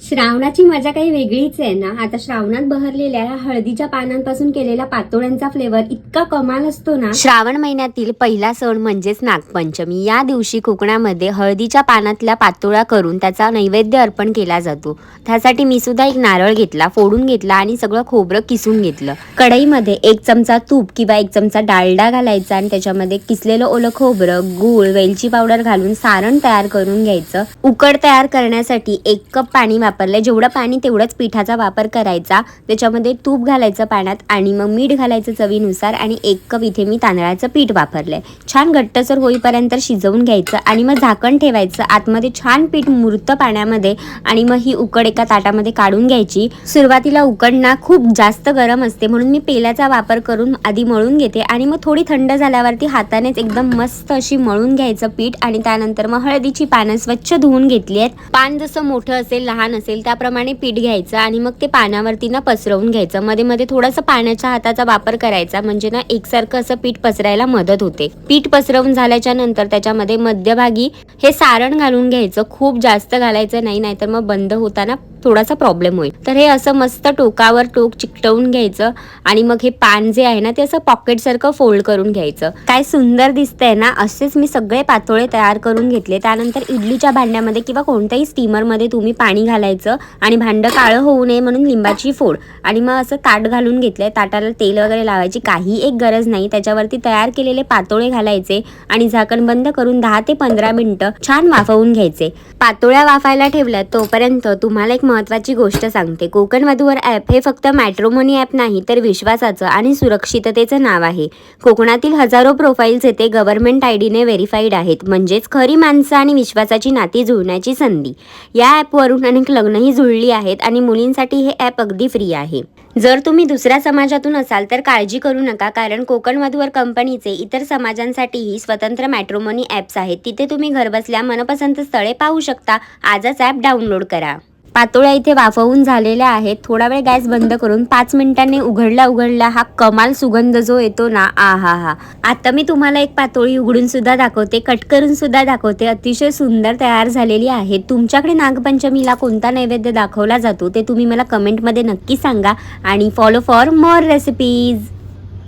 श्रावणाची मजा काही वेगळीच आहे ना. आता श्रावणात बहरलेल्या हळदीच्या पानांपासून केलेल्या पातोळ्यांचा फ्लेवर इतका कमाल असतो ना. श्रावण महिन्यातील पहिला सण म्हणजेच नागपंचमी. या दिवशी कोकणामध्ये हळदीच्या पानातल्या पातोळ्या करून त्याचा नैवेद्य अर्पण केला जातो. त्यासाठी मी सुद्धा एक नारळ घेतला, फोडून घेतला आणि सगळं खोबरं किसून घेतलं. कढईमध्ये 1 चमचा तूप किंवा 1 चमचा डालडा घालायचा आणि त्याच्यामध्ये किसलेलं ओलं खोबरं, गूळ, वेलची पावडर घालून सारण तयार करून घ्यायचं. उकड तयार करण्यासाठी 1 कप पाणी वापरलंय. जेवढं पाणी तेवढंच पिठाचा वापर करायचा. त्याच्यामध्ये तूप घालायचं पाण्यात आणि मग मीठ घालायचं चवीनुसार आणि 1 कप इथे मी तांदळाचं पीठ वापरलंय. छान घट्टसर होईपर्यंत शिजवून घ्यायचं आणि मग झाकण ठेवायचं. आतमध्ये छान पीठ मुरतं पाण्यामध्ये आणि मग ही उकड एका ताटामध्ये काढून घ्यायची. सुरुवातीला उकड ना खूप जास्त गरम असते म्हणून मी पेल्याचा वापर करून आधी मळून घेते आणि मग थोडी थंड झाल्यावरती हातानेच एकदम मस्त अशी मळून घ्यायचं पीठ. आणि त्यानंतर मग हळदीची पानं स्वच्छ धुवून घेतली आहेत. पान जसं मोठं असेल लहान असेल त्याप्रमाणे पीठ घ्यायचं आणि मग ते पानावरती ना पसरवून घ्यायचं. मध्ये मध्ये थोडंसं पाण्याच्या हाताचा वापर करायचा म्हणजे ना एकसारखं असं पीठ पसरायला मदत होते. पीठ पसरवून झाल्याच्या नंतर त्याच्यामध्ये मध्यभागी हे सारण घालून घ्यायचं. खूप जास्त घालायचं नाही, नाहीतर मग बंद होताना थोडासा प्रॉब्लेम होईल. तर हे असं मस्त टोकावर टोक चिकटवून घ्यायचं आणि मग हे पान जे आहे ना ते असं पॉकेट सारखं फोल्ड करून घ्यायचं. काय सुंदर दिसतंय ना. असेच मी सगळे पातोळे तयार करून घेतले. त्यानंतर इडलीच्या भांड्यामध्ये किंवा कोणत्याही स्टीमरमध्ये तुम्ही पाणी घालायचं आणि भांडं काळं होऊ नये म्हणून लिंबाची फोड आणि मग असं ताट घालून घेतलंय. ताटाला तेल वगैरे लावायची काही एक गरज नाही. त्याच्यावरती तयार केलेले पातोळे घालायचे आणि झाकण बंद करून 10 ते 15 मिनिटं छान वाफवून घ्यायचे. पातोळ्या वाफायला ठेवल्या तोपर्यंत तुम्हाला एक महत्त्वाची गोष्ट सांगते. कोकण वधूवर ॲप हे फक्त मॅट्रिमोनी ॲप नाही तर विश्वासाचं आणि सुरक्षिततेचं नाव आहे. कोकणातील हजारो प्रोफाईल्स येथे गव्हर्नमेंट आयडीने व्हेरीफाईड आहेत. म्हणजेच खरी माणसं आणि विश्वासाची नाती जुळण्याची संधी. या ॲपवरून अनेक लग्नही जुळली आहेत आणि मुलींसाठी हे ॲप अगदी फ्री आहे. जर तुम्ही दुसऱ्या समाजातून असाल तर काळजी करू नका, कारण कोकण वधूवर कंपनीचे इतर समाजांसाठीही स्वतंत्र मॅट्रिमोनी ॲप्स आहेत. तिथे तुम्ही घरबसल्या मनपसंत स्थळे पाहू शकता. आजच ॲप डाउनलोड करा. पातोळ्या इथे वाफवून झालेल्या आहेत. थोडा वेळ गॅस बंद करून 5 मिनिटांनी उघडला हा कमाल सुगंध जो येतो ना, आहा. आता मी तुम्हाला एक पातोळी उघडून सुद्धा दाखवते, कट करून सुद्धा दाखवते. अतिशय सुंदर तयार झालेली आहे. तुमच्याकडे नागपंचमीला कोणता नैवेद्य दाखवला जातो ते तुम्ही मला कमेंटमध्ये नक्की सांगा आणि फॉलो फॉर मोर रेसिपीज.